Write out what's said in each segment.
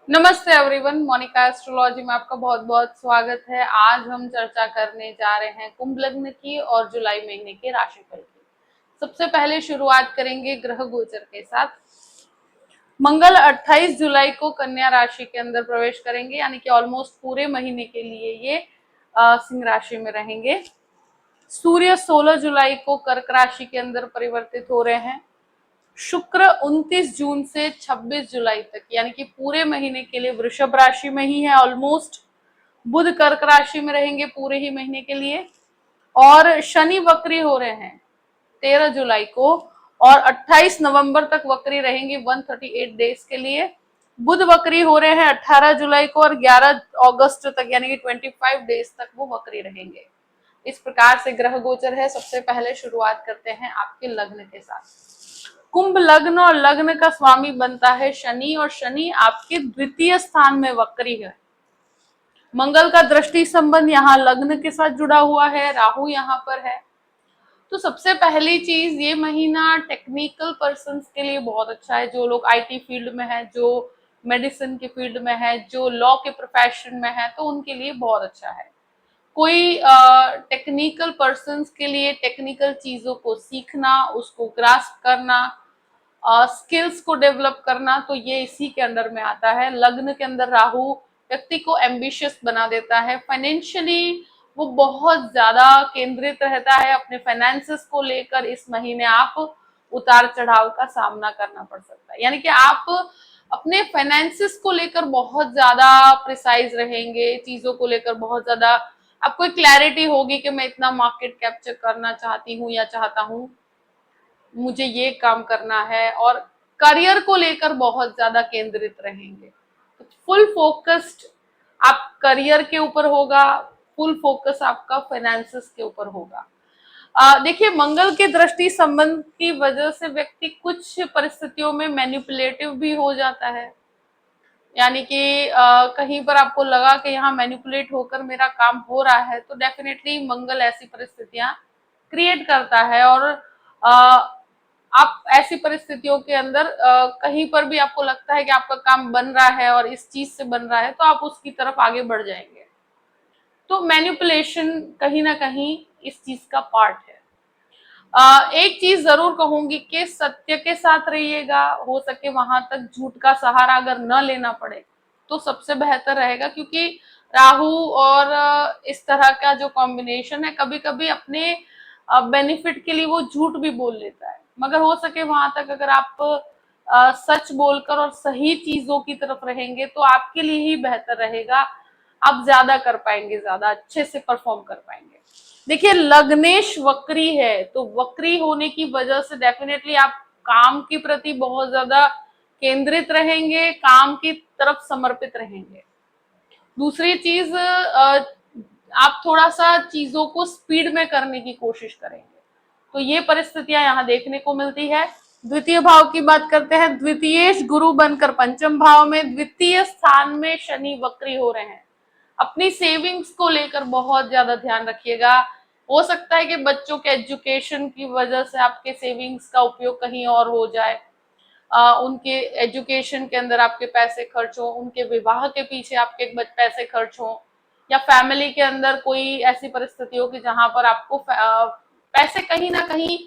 नमस्ते everyone, Monika astrology में आपका बहुत बहुत स्वागत है। आज हम चर्चा करने जा रहे हैं कुंभ लग्न की और जुलाई महीने के राशिफल की। सबसे पहले शुरुआत करेंगे ग्रह गोचर के साथ। मंगल 28 जुलाई को कन्या राशि के अंदर प्रवेश करेंगे, यानी कि ऑलमोस्ट पूरे महीने के लिए ये सिंह राशि में रहेंगे। सूर्य 16 जुलाई को कर्क राशि के अंदर परिवर्तित हो रहे हैं। शुक्र 29 जून से 26 जुलाई तक, यानी कि पूरे महीने के लिए वृषभ राशि में ही है ऑलमोस्ट। बुध कर्क राशि में रहेंगे पूरे ही महीने के लिए। और शनि वक्री हो रहे हैं 13 जुलाई को और 28 नवंबर तक वक्री रहेंगे 138 डेज के लिए। बुध वक्री हो रहे हैं 18 जुलाई को और 11 अगस्त तक, यानी कि 25 डेज तक वो वक्री रहेंगे। इस प्रकार से ग्रह गोचर है। सबसे पहले शुरुआत करते हैं आपके लग्न के साथ। कुंभ लग्न और लग्न का स्वामी बनता है शनि, और शनि आपके द्वितीय स्थान में वक्री है। मंगल का दृष्टि संबंध यहाँ लग्न के साथ जुड़ा हुआ है, राहु यहाँ पर है। तो सबसे पहली चीज, ये महीना टेक्निकल पर्सन्स के लिए बहुत अच्छा है। जो लोग आईटी फील्ड में है, जो मेडिसिन के फील्ड में है, जो लॉ के प्रोफेशन में है, तो उनके लिए बहुत अच्छा है। कोई टेक्निकल पर्सन्स के लिए टेक्निकल चीजों को सीखना, उसको ग्रास्प करना, स्किल्स को डेवलप करना, तो ये इसी के अंडर में आता है। लग्न के अंदर राहु व्यक्ति को एम्बिशियस बना देता है। फाइनेंशियली वो बहुत ज्यादा केंद्रित रहता है अपने फाइनेंसेस को लेकर। इस महीने आप उतार चढ़ाव का सामना करना पड़ सकता है, यानी कि आप अपने फाइनेंसेस को लेकर बहुत ज्यादा प्रिसाइज रहेंगे, चीजों को लेकर बहुत ज्यादा आपको एक क्लैरिटी होगी कि मैं इतना मार्केट कैप्चर करना चाहती हूँ या चाहता हूँ, मुझे ये काम करना है। और करियर को लेकर बहुत ज्यादा केंद्रित रहेंगे। तो फुल फोकस्ड आप करियर के ऊपर होगा, फुल फोकस आपका फाइनेंसेस के ऊपर होगा। देखिए, मंगल के दृष्टि संबंध की वजह से व्यक्ति कुछ परिस्थितियों में मैनिपुलेटिव भी हो जाता है, यानी कि कहीं पर आपको लगा कि यहाँ मैनिपुलेट होकर मेरा काम हो रहा है, तो डेफिनेटली मंगल ऐसी परिस्थितियां क्रिएट करता है। और आप ऐसी परिस्थितियों के अंदर कहीं पर भी आपको लगता है कि आपका काम बन रहा है और इस चीज से बन रहा है, तो आप उसकी तरफ आगे बढ़ जाएंगे। तो मैनिपुलेशन कहीं ना कहीं इस चीज का पार्ट है। एक चीज जरूर कहूंगी कि सत्य के साथ रहिएगा। हो सके वहां तक झूठ का सहारा अगर न लेना पड़े तो सबसे बेहतर रहेगा, क्योंकि राहु और इस तरह का जो कॉम्बिनेशन है, कभी कभी अपने बेनिफिट के लिए वो झूठ भी बोल लेता है। मगर हो सके वहां तक अगर आप सच बोलकर और सही चीजों की तरफ रहेंगे तो आपके लिए ही बेहतर रहेगा। आप ज्यादा कर पाएंगे, ज्यादा अच्छे से परफॉर्म कर पाएंगे। देखिए, लग्नेश वक्री है, तो वक्री होने की वजह से डेफिनेटली आप काम के प्रति बहुत ज्यादा केंद्रित रहेंगे, काम की तरफ समर्पित रहेंगे। दूसरी चीज, आप थोड़ा सा चीजों को स्पीड में करने की कोशिश करेंगे। तो ये परिस्थितियां यहाँ देखने को मिलती है। द्वितीय भाव की बात करते हैं। द्वितीयेश गुरु बनकर पंचम भाव में, द्वितीय स्थान में शनि वक्री हो रहे हैं। अपनी सेविंग्स को लेकर बहुत ज्यादा ध्यान रखिएगा। हो सकता है कि बच्चों के एजुकेशन की वजह से आपके सेविंग्स का उपयोग कहीं और हो जाए, उनके एजुकेशन के अंदर आपके पैसे खर्च हो, उनके विवाह के पीछे आपके पैसे खर्च हो, या फैमिली के अंदर कोई ऐसी परिस्थिति हो कि जहां पर आपको पैसे कहीं ना कहीं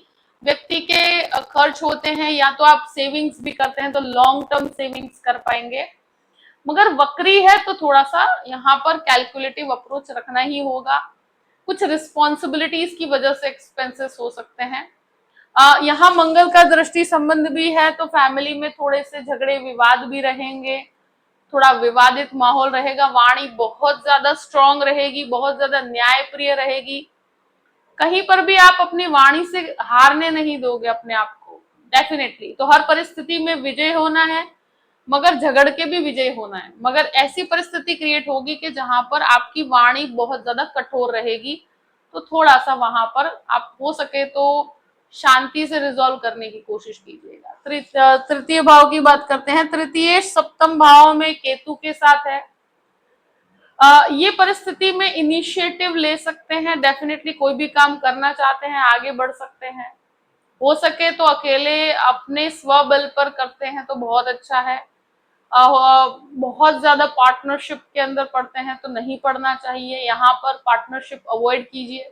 व्यक्ति के खर्च होते हैं, या तो आप सेविंग्स भी करते हैं तो लॉन्ग टर्म सेविंग्स कर पाएंगे। मगर वक्री है तो थोड़ा सा यहाँ पर कैलकुलेटिव अप्रोच रखना ही होगा। कुछ रिस्पॉन्सिबिलिटीज की वजह से एक्सपेंसेस हो सकते हैं। यहाँ मंगल का दृष्टि संबंध भी है, तो फैमिली में थोड़े से झगड़े विवाद भी रहेंगे, थोड़ा विवादित माहौल रहेगा। वाणी बहुत ज्यादा स्ट्रांग रहेगी, बहुत ज्यादा न्यायप्रिय रहेगी। कहीं पर भी आप अपनी वाणी से हारने नहीं दोगे अपने आप को, डेफिनेटली। तो हर परिस्थिति में विजय होना है, मगर झगड़ के भी विजय होना है। मगर ऐसी परिस्थिति क्रिएट होगी कि जहां पर आपकी वाणी बहुत ज्यादा कठोर रहेगी, तो थोड़ा सा वहां पर आप हो सके तो शांति से रिजॉल्व करने की कोशिश कीजिएगा। तृतीय भाव की बात करते हैं। तृतीय सप्तम भाव में केतु के साथ है। ये परिस्थिति में इनिशिएटिव ले सकते हैं, डेफिनेटली कोई भी काम करना चाहते हैं, आगे बढ़ सकते हैं। हो सके तो अकेले अपने स्वबल पर करते हैं तो बहुत अच्छा है। बहुत ज्यादा पार्टनरशिप के अंदर पढ़ते हैं तो नहीं पढ़ना चाहिए, यहाँ पर पार्टनरशिप अवॉइड कीजिए।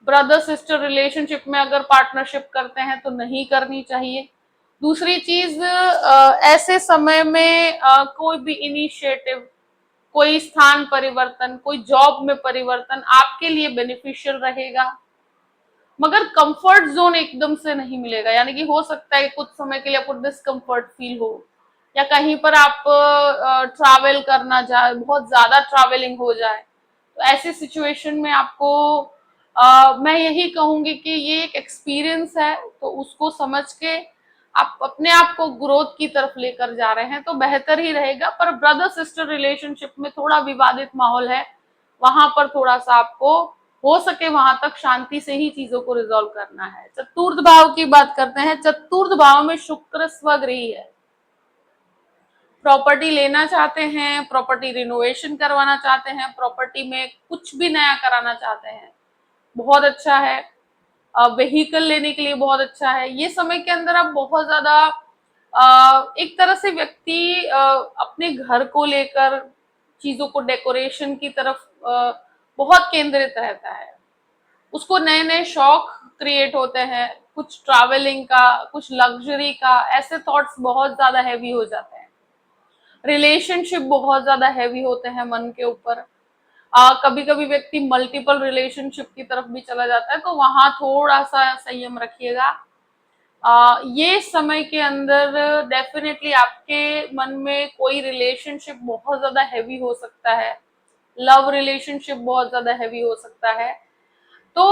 ब्रदर सिस्टर रिलेशनशिप में अगर पार्टनरशिप करते हैं तो नहीं करनी चाहिए। दूसरी चीज, ऐसे समय में कोई भी इनिशिएटिव, कोई स्थान परिवर्तन, कोई जॉब में परिवर्तन आपके लिए बेनिफिशियल रहेगा, मगर कंफर्ट जोन एकदम से नहीं मिलेगा। यानी कि हो सकता है कुछ समय के लिए आपको डिस्कम्फर्ट फील हो, या कहीं पर आप ट्रैवल करना जाए, बहुत ज्यादा ट्रैवलिंग हो जाए, तो ऐसे सिचुएशन में आपको मैं यही कहूंगी कि ये एक एक्सपीरियंस है, तो उसको समझ के आप अपने आप को ग्रोथ की तरफ लेकर जा रहे हैं तो बेहतर ही रहेगा। पर ब्रदर सिस्टर रिलेशनशिप में थोड़ा विवादित माहौल है, वहां पर थोड़ा सा आपको हो सके वहां तक शांति से ही चीजों को रिजॉल्व करना है। चतुर्थ भाव की बात करते हैं। चतुर्थ भाव में शुक्र स्वगृही है। प्रॉपर्टी लेना चाहते हैं, प्रॉपर्टी रिनोवेशन करवाना चाहते हैं, प्रॉपर्टी में कुछ भी नया कराना चाहते हैं, बहुत अच्छा है। व्हीकल लेने के लिए बहुत अच्छा है। ये समय के अंदर आप बहुत ज्यादा एक तरह से व्यक्ति अपने घर को लेकर चीजों को डेकोरेशन की तरफ बहुत केंद्रित रहता है। उसको नए नए शौक क्रिएट होते हैं, कुछ ट्रैवलिंग का, कुछ लग्जरी का, ऐसे थॉट्स बहुत ज्यादा हैवी हो जाते हैं। रिलेशनशिप बहुत ज्यादा हैवी होते हैं मन के ऊपर। कभी कभी व्यक्ति मल्टीपल रिलेशनशिप की तरफ भी चला जाता है, तो वहां थोड़ा सा संयम रखिएगा। ये समय के अंदर डेफिनेटली आपके मन में कोई रिलेशनशिप बहुत ज्यादा हैवी हो सकता है, लव रिलेशनशिप बहुत ज्यादा हैवी हो सकता है। तो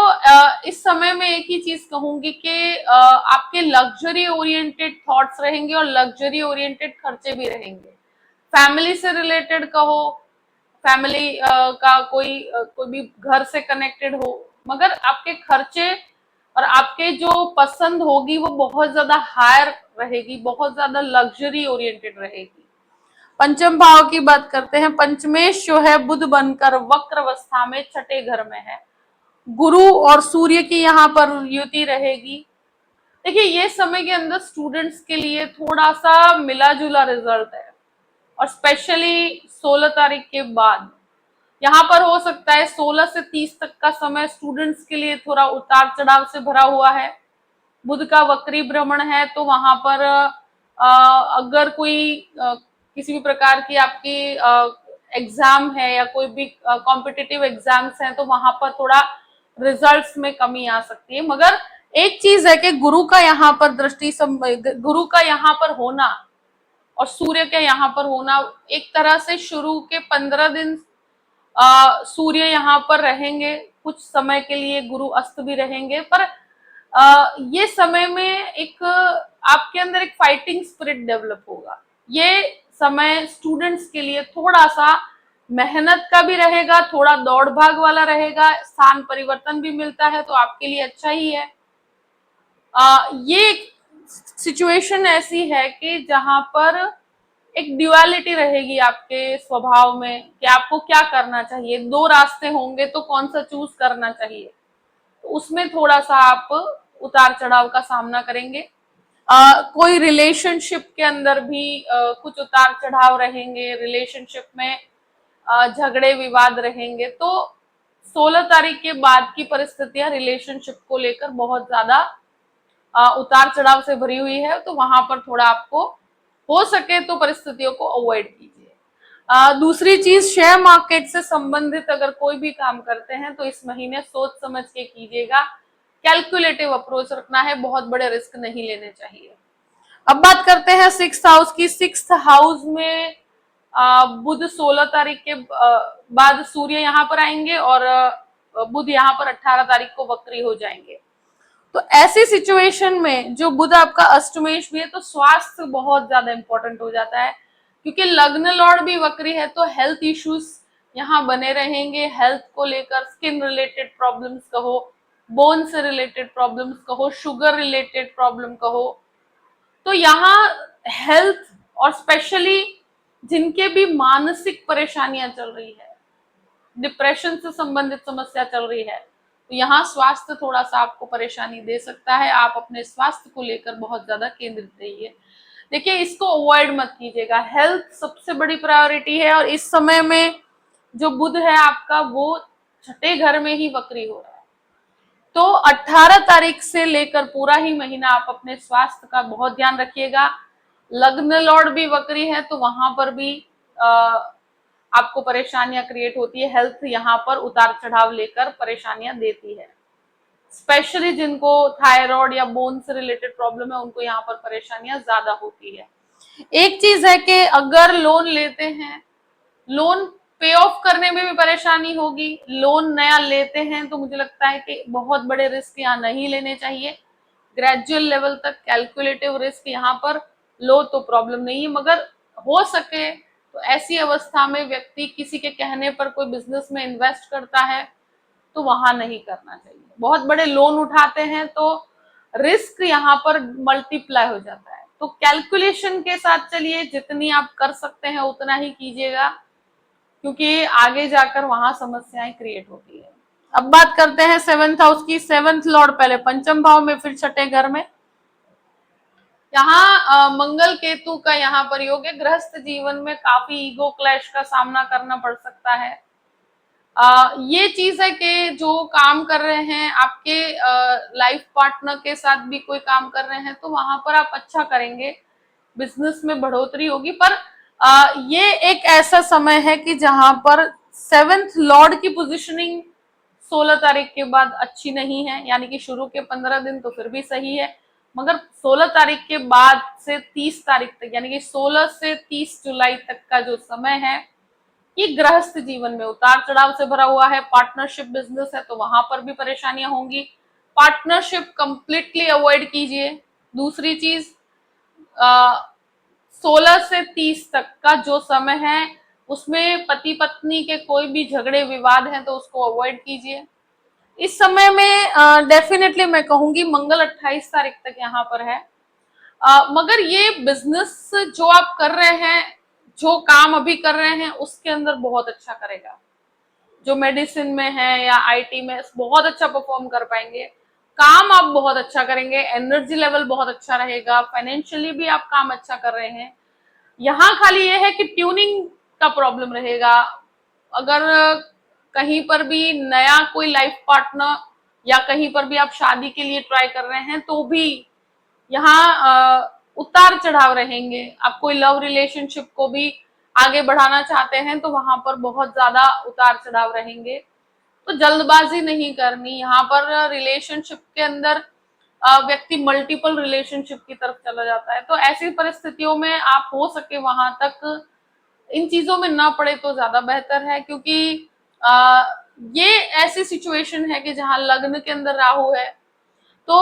इस समय में एक ही चीज कहूंगी कि आपके लग्जरी ओरिएंटेड थॉट्स रहेंगे और लग्जरी ओरिएंटेड खर्चे भी रहेंगे। फैमिली से रिलेटेड कहो, फैमिली का कोई भी घर से कनेक्टेड हो, मगर आपके खर्चे और आपके जो पसंद होगी वो बहुत ज्यादा हायर रहेगी, बहुत ज्यादा लग्जरी ओरिएंटेड रहेगी। पंचम भाव की बात करते हैं। पंचमेश जो है बुध बनकर वक्र अवस्था में छठे घर में है। गुरु और सूर्य की यहाँ पर युति रहेगी। देखिए, ये समय के अंदर स्टूडेंट्स के लिए थोड़ा सा मिला जुला रिजल्ट है, और स्पेशली 16 तारीख के बाद यहाँ पर हो सकता है 16 से 30 तक का समय स्टूडेंट्स के लिए थोड़ा उतार चढ़ाव से भरा हुआ है। बुध का वक्री भ्रमण है, तो वहां पर अगर कोई किसी भी प्रकार की आपकी एग्जाम है या कोई भी कॉम्पिटिटिव एग्जाम्स हैं, तो वहां पर थोड़ा रिजल्ट्स में कमी आ सकती है। मगर एक चीज है कि गुरु का यहाँ पर गुरु का यहाँ पर होना और सूर्य के यहाँ पर होना, एक तरह से शुरू के 15 दिन सूर्य यहाँ पर रहेंगे, कुछ समय के लिए गुरु अस्त भी रहेंगे, पर ये समय में एक आपके अंदर एक फाइटिंग स्पिरिट डेवलप होगा। ये समय स्टूडेंट्स के लिए थोड़ा सा मेहनत का भी रहेगा, थोड़ा दौड़ भाग वाला रहेगा, स्थान परिवर्तन भी मिलता है तो आपके लिए अच्छा ही है। ये सिचुएशन ऐसी है कि जहां पर एक ड्युअलिटी रहेगी आपके स्वभाव में कि आपको क्या करना चाहिए, दो रास्ते होंगे तो कौन सा चूज करना चाहिए, तो उसमें थोड़ा सा आप उतार चढ़ाव का सामना करेंगे। कोई रिलेशनशिप के अंदर भी कुछ उतार चढ़ाव रहेंगे, रिलेशनशिप में झगड़े विवाद रहेंगे। तो 16 तारीख के बाद की परिस्थितियां रिलेशनशिप को लेकर बहुत ज्यादा उतार चढ़ाव से भरी हुई है, तो वहां पर थोड़ा आपको हो सके तो परिस्थितियों को अवॉइड कीजिए। दूसरी चीज, शेयर मार्केट से संबंधित अगर कोई भी काम करते हैं तो इस महीने सोच समझ के कीजिएगा, कैलकुलेटिव अप्रोच रखना है, बहुत बड़े रिस्क नहीं लेने चाहिए। अब बात करते हैं सिक्स्थ हाउस की। सिक्स्थ हाउस में बुध 16 तारीख के बाद सूर्य यहाँ पर आएंगे और बुध यहाँ पर 18 तारीख को वक्री हो जाएंगे। तो ऐसी सिचुएशन में जो बुध आपका अष्टमेश भी है, तो स्वास्थ्य बहुत ज्यादा इंपॉर्टेंट हो जाता है, क्योंकि लग्न लॉर्ड भी वक्री है, तो हेल्थ इश्यूज यहाँ बने रहेंगे। हेल्थ को लेकर स्किन रिलेटेड प्रॉब्लम्स कहो, बोन से रिलेटेड प्रॉब्लम्स कहो, शुगर रिलेटेड प्रॉब्लम कहो, तो यहाँ हेल्थ और स्पेशली जिनके भी मानसिक परेशानियां चल रही है, डिप्रेशन से संबंधित समस्या चल रही है, तो यहाँ स्वास्थ्य थोड़ा सा आपको परेशानी दे सकता है। आप अपने स्वास्थ्य को लेकर बहुत ज्यादा केंद्रित रहिए। देखिए इसको अवॉइड मत कीजिएगा। हेल्थ सबसे बड़ी प्रायोरिटी है, और इस समय में जो बुध है आपका वो छठे घर में ही वक्री हो रहा है। तो 18 तारीख से लेकर पूरा ही महीना आप अपने स्वास्थ्य का बहुत ध्यान रखिएगा। लग्न लॉर्ड भी वक्री है, तो वहां पर भी आपको परेशानियां क्रिएट होती है। हेल्थ यहाँ पर उतार चढ़ाव लेकर परेशानियां देती है। स्पेशली जिनको थायराइड या बोन से रिलेटेड प्रॉब्लम है, उनको यहाँ पर परेशानियां ज्यादा होती है। एक चीज है कि अगर लोन लेते हैं, लोन पे ऑफ करने में भी परेशानी होगी। लोन नया लेते हैं तो मुझे लगता है कि बहुत बड़े रिस्क यहाँ नहीं लेने चाहिए। ग्रेजुअल लेवल तक कैलकुलेटिव रिस्क यहाँ पर लो तो प्रॉब्लम नहीं है, मगर हो सके तो ऐसी अवस्था में व्यक्ति किसी के कहने पर कोई बिजनेस में इन्वेस्ट करता है तो वहां नहीं करना चाहिए। बहुत बड़े लोन उठाते हैं तो रिस्क यहाँ पर मल्टीप्लाई हो जाता है। तो कैलकुलेशन के साथ चलिए, जितनी आप कर सकते हैं उतना ही कीजिएगा, क्योंकि आगे जाकर वहां समस्याएं क्रिएट होती है। अब बात करते हैं सेवेंथ हाउस की। सेवेंथ लॉर्ड पहले पंचम भाव में, फिर छठे घर में। यहाँ मंगल केतु का यहाँ पर योग है। गृहस्थ जीवन में काफी ईगो क्लैश का सामना करना पड़ सकता है। ये चीज है कि जो काम कर रहे हैं आपके लाइफ पार्टनर के साथ भी कोई काम कर रहे हैं तो वहां पर आप अच्छा करेंगे, बिजनेस में बढ़ोतरी होगी। पर ये एक ऐसा समय है कि जहां पर सेवेंथ लॉर्ड की पोजीशनिंग 16 तारीख के बाद अच्छी नहीं है, यानी कि शुरू के 15 दिन तो फिर भी सही है, मगर 16 तारीख के बाद से 30 तारीख तक, यानी कि 16 से 30 जुलाई तक का जो समय है, ये गृहस्थ जीवन में उतार चढ़ाव से भरा हुआ है। पार्टनरशिप बिजनेस है तो वहां पर भी परेशानियां होंगी। पार्टनरशिप कंप्लीटली अवॉइड कीजिए। दूसरी चीज, 16 से 30 तक का जो समय है उसमें पति पत्नी के कोई भी झगड़े विवाद हैं तो उसको अवॉइड कीजिए। इस समय में डेफिनेटली मैं कहूंगी मंगल 28 तारीख तक यहाँ पर है। मगर ये बिजनेस जो आप कर रहे हैं, जो काम अभी कर रहे हैं, उसके अंदर बहुत अच्छा करेगा। जो मेडिसिन में है या आईटी में, बहुत अच्छा परफॉर्म कर पाएंगे। काम आप बहुत अच्छा करेंगे, एनर्जी लेवल बहुत अच्छा रहेगा, फाइनेंशियली भी आप काम अच्छा कर रहे हैं। यहाँ खाली ये है कि ट्यूनिंग का प्रॉब्लम रहेगा। अगर कहीं पर भी नया कोई लाइफ पार्टनर या कहीं पर भी आप शादी के लिए ट्राई कर रहे हैं तो भी यहाँ उतार चढ़ाव रहेंगे। आप कोई लव रिलेशनशिप को भी आगे बढ़ाना चाहते हैं तो वहां पर बहुत ज्यादा उतार चढ़ाव रहेंगे। तो जल्दबाजी नहीं करनी। यहाँ पर रिलेशनशिप के अंदर व्यक्ति मल्टीपल रिलेशनशिप की तरफ चला जाता है, तो ऐसी परिस्थितियों में आप हो सके वहां तक इन चीजों में ना पड़े तो ज्यादा बेहतर है। क्योंकि ये ऐसी सिचुएशन है कि जहां लग्न के अंदर राहु है तो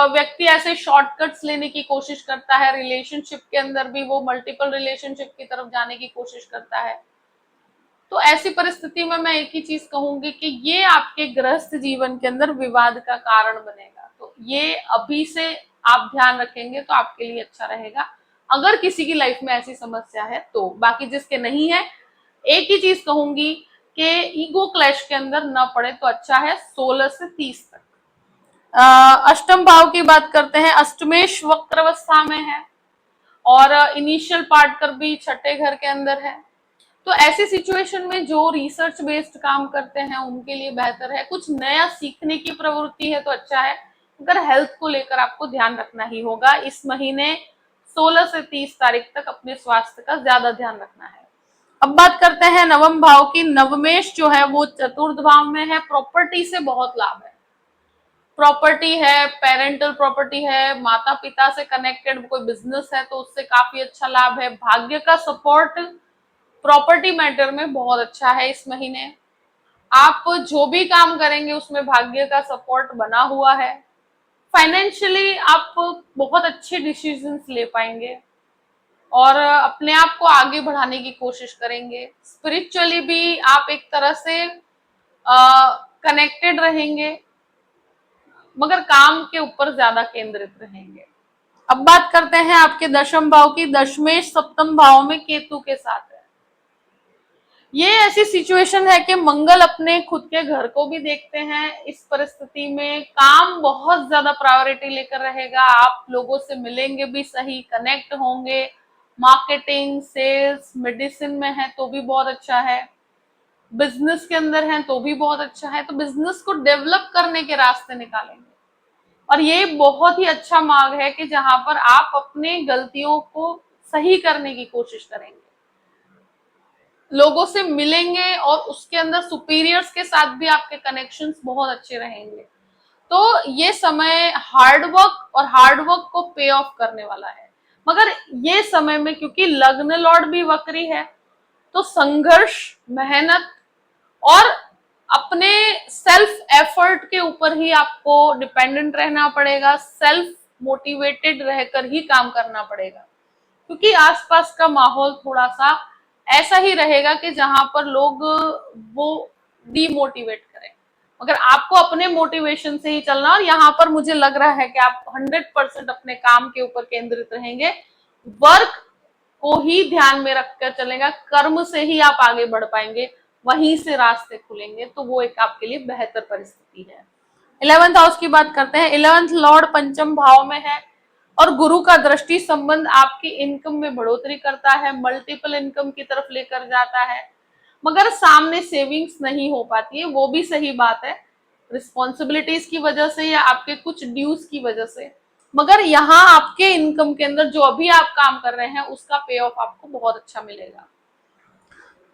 व्यक्ति ऐसे शॉर्टकट्स लेने की कोशिश करता है। रिलेशनशिप के अंदर भी वो मल्टीपल रिलेशनशिप की तरफ जाने की कोशिश करता है। तो ऐसी परिस्थिति में मैं एक ही चीज कहूंगी कि ये आपके गृहस्थ जीवन के अंदर विवाद का कारण बनेगा। तो ये अभी से आप ध्यान रखेंगे तो आपके लिए अच्छा रहेगा, अगर किसी की लाइफ में ऐसी समस्या है तो। बाकी जिसके नहीं है, एक ही चीज कहूंगी कि ईगो क्लैश के अंदर ना पड़े तो अच्छा है 16 से 30 तक। अष्टम भाव की बात करते हैं। अष्टमेश वक्र अवस्था में है और इनिशियल पार्ट कर भी छठे घर के अंदर है। तो ऐसी सिचुएशन में जो रिसर्च बेस्ड काम करते हैं उनके लिए बेहतर है। कुछ नया सीखने की प्रवृत्ति है तो अच्छा है, अगर हेल्थ को लेकर आपको ध्यान रखना ही होगा। इस महीने 16 से 30 तारीख तक अपने स्वास्थ्य का ज्यादा ध्यान रखना है। अब बात करते हैं नवम भाव की। नवमेश जो है वो चतुर्थ भाव में है। प्रॉपर्टी से बहुत लाभ है। प्रॉपर्टी है, पेरेंटल प्रॉपर्टी है, माता पिता से कनेक्टेड कोई बिजनेस है तो उससे काफी अच्छा लाभ है। भाग्य का सपोर्ट प्रॉपर्टी मैटर में बहुत अच्छा है इस महीने। आप जो भी काम करेंगे उसमें भाग्य का सपोर्ट बना हुआ है। फाइनेंशियली आप बहुत अच्छे डिसीजंस ले पाएंगे और अपने आप को आगे बढ़ाने की कोशिश करेंगे। स्पिरिचुअली भी आप एक तरह से कनेक्टेड रहेंगे, मगर काम के ऊपर ज्यादा केंद्रित रहेंगे। अब बात करते हैं आपके दशम भाव की। दशमेश सप्तम भाव में केतु के साथ है। ये ऐसी सिचुएशन है कि मंगल अपने खुद के घर को भी देखते हैं। इस परिस्थिति में काम बहुत ज्यादा प्रायोरिटी लेकर रहेगा। आप लोगों से मिलेंगे भी सही, कनेक्ट होंगे। मार्केटिंग, सेल्स, मेडिसिन में है तो भी बहुत अच्छा है, बिजनेस के अंदर है तो भी बहुत अच्छा है। तो बिजनेस को डेवलप करने के रास्ते निकालेंगे। और ये बहुत ही अच्छा मार्ग है कि जहां पर आप अपने गलतियों को सही करने की कोशिश करेंगे, लोगों से मिलेंगे और उसके अंदर सुपीरियर्स के साथ भी आपके कनेक्शंस बहुत अच्छे रहेंगे। तो ये समय हार्ड वर्क को पे ऑफ करने वाला है। मगर ये समय में क्योंकि लग्न लॉर्ड भी वक्री है, तो संघर्ष, मेहनत और अपने सेल्फ एफर्ट के ऊपर ही आपको डिपेंडेंट रहना पड़ेगा। सेल्फ मोटिवेटेड रहकर ही काम करना पड़ेगा, क्योंकि आसपास का माहौल थोड़ा सा ऐसा ही रहेगा कि जहां पर लोग वो डीमोटिवेट करें। मगर आपको अपने मोटिवेशन से ही चलना। और यहाँ पर मुझे लग रहा है कि आप 100% अपने काम के ऊपर केंद्रित रहेंगे। वर्क को ही ध्यान में रखकर चलेगा, कर्म से ही आप आगे बढ़ पाएंगे, वहीं से रास्ते खुलेंगे। तो वो एक आपके लिए बेहतर परिस्थिति है। 11th हाउस की बात करते हैं। 11th लॉर्ड पंचम भाव में है और गुरु का दृष्टि संबंध आपकी इनकम में बढ़ोतरी करता है, मल्टीपल इनकम की तरफ लेकर जाता है। मगर सामने सेविंग्स नहीं हो पाती है, वो भी सही बात है, रिस्पॉन्सिबिलिटीज की वजह से या आपके कुछ ड्यूज की वजह से। मगर यहाँ आपके इनकम के अंदर जो अभी आप काम कर रहे हैं उसका पे ऑफ आपको बहुत अच्छा मिलेगा।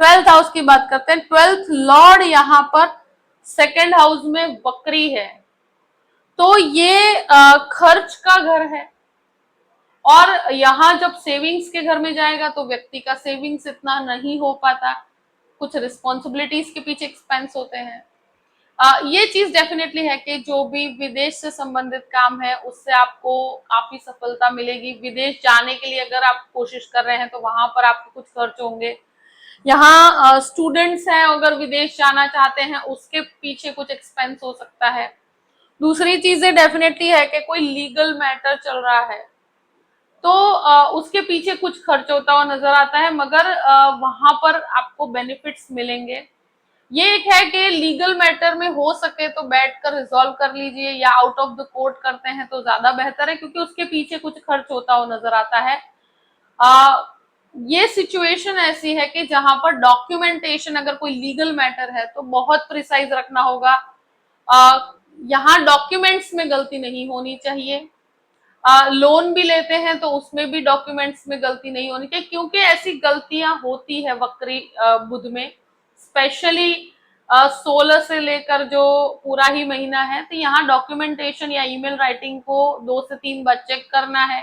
12th हाउस की बात करते हैं। 12th लॉर्ड यहाँ पर सेकेंड हाउस में वक्री है, तो ये खर्च का घर है। और यहाँ जब सेविंग्स के घर में जाएगा तो व्यक्ति का सेविंग्स इतना नहीं हो पाता, कुछ रिस्पॉन्सिबिलिटीज के पीछे एक्सपेंस होते हैं। ये चीज डेफिनेटली है कि जो भी विदेश से संबंधित काम है उससे आपको काफी सफलता मिलेगी। विदेश जाने के लिए अगर आप कोशिश कर रहे हैं तो वहां पर आपके कुछ खर्च होंगे। यहाँ स्टूडेंट्स हैं, अगर विदेश जाना चाहते हैं उसके पीछे कुछ एक्सपेंस हो सकता है। दूसरी चीजें डेफिनेटली है कि कोई लीगल मैटर चल रहा है तो उसके पीछे कुछ खर्च होता हुआ नजर आता है, मगर वहां पर आपको बेनिफिट्स मिलेंगे। ये एक है कि लीगल मैटर में हो सके तो बैठकर रिजॉल्व कर लीजिए, या आउट ऑफ द कोर्ट करते हैं तो ज्यादा बेहतर है, क्योंकि उसके पीछे कुछ खर्च होता हुआ नजर आता है। आ, ये सिचुएशन ऐसी है कि जहां पर डॉक्यूमेंटेशन, अगर कोई लीगल मैटर है तो बहुत प्रिसाइज रखना होगा। यहाँ डॉक्यूमेंट्स में गलती नहीं होनी चाहिए। लोन भी लेते हैं तो उसमें भी डॉक्यूमेंट्स में गलती नहीं होनी चाहिए, क्योंकि ऐसी गलतियां होती है वक्री बुध में, स्पेशली 16 से लेकर जो पूरा ही महीना है। तो यहाँ डॉक्यूमेंटेशन या ईमेल राइटिंग को 2 से 3 बार चेक करना है,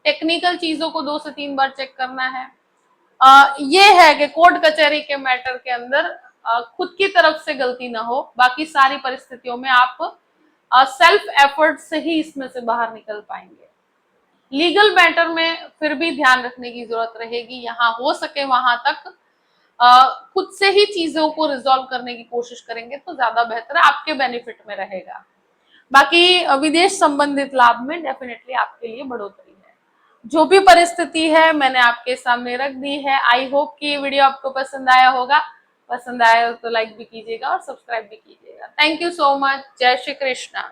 टेक्निकल चीजों को 2 से 3 बार चेक करना है। ये है कि कोर्ट कचहरी के मैटर के अंदर खुद की तरफ से गलती ना हो, बाकी सारी परिस्थितियों में आप सेल्फ एफर्ट से ही इसमें से बाहर निकल पाएंगे। लीगल मैटर में फिर भी ध्यान रखने की जरूरत रहेगी। यहाँ हो सके वहां तक खुद से ही चीजों को रिजॉल्व करने की कोशिश करेंगे तो ज्यादा बेहतर है, आपके बेनिफिट में रहेगा। बाकी विदेश संबंधित लाभ में डेफिनेटली आपके लिए बढ़ोतरी है। जो भी परिस्थिति है मैंने आपके सामने रख दी है। आई होप कि ये वीडियो आपको पसंद आया होगा। पसंद आया तो लाइक भी कीजिएगा और सब्सक्राइब भी कीजिएगा। Thank you so much. जय श्री कृष्णा।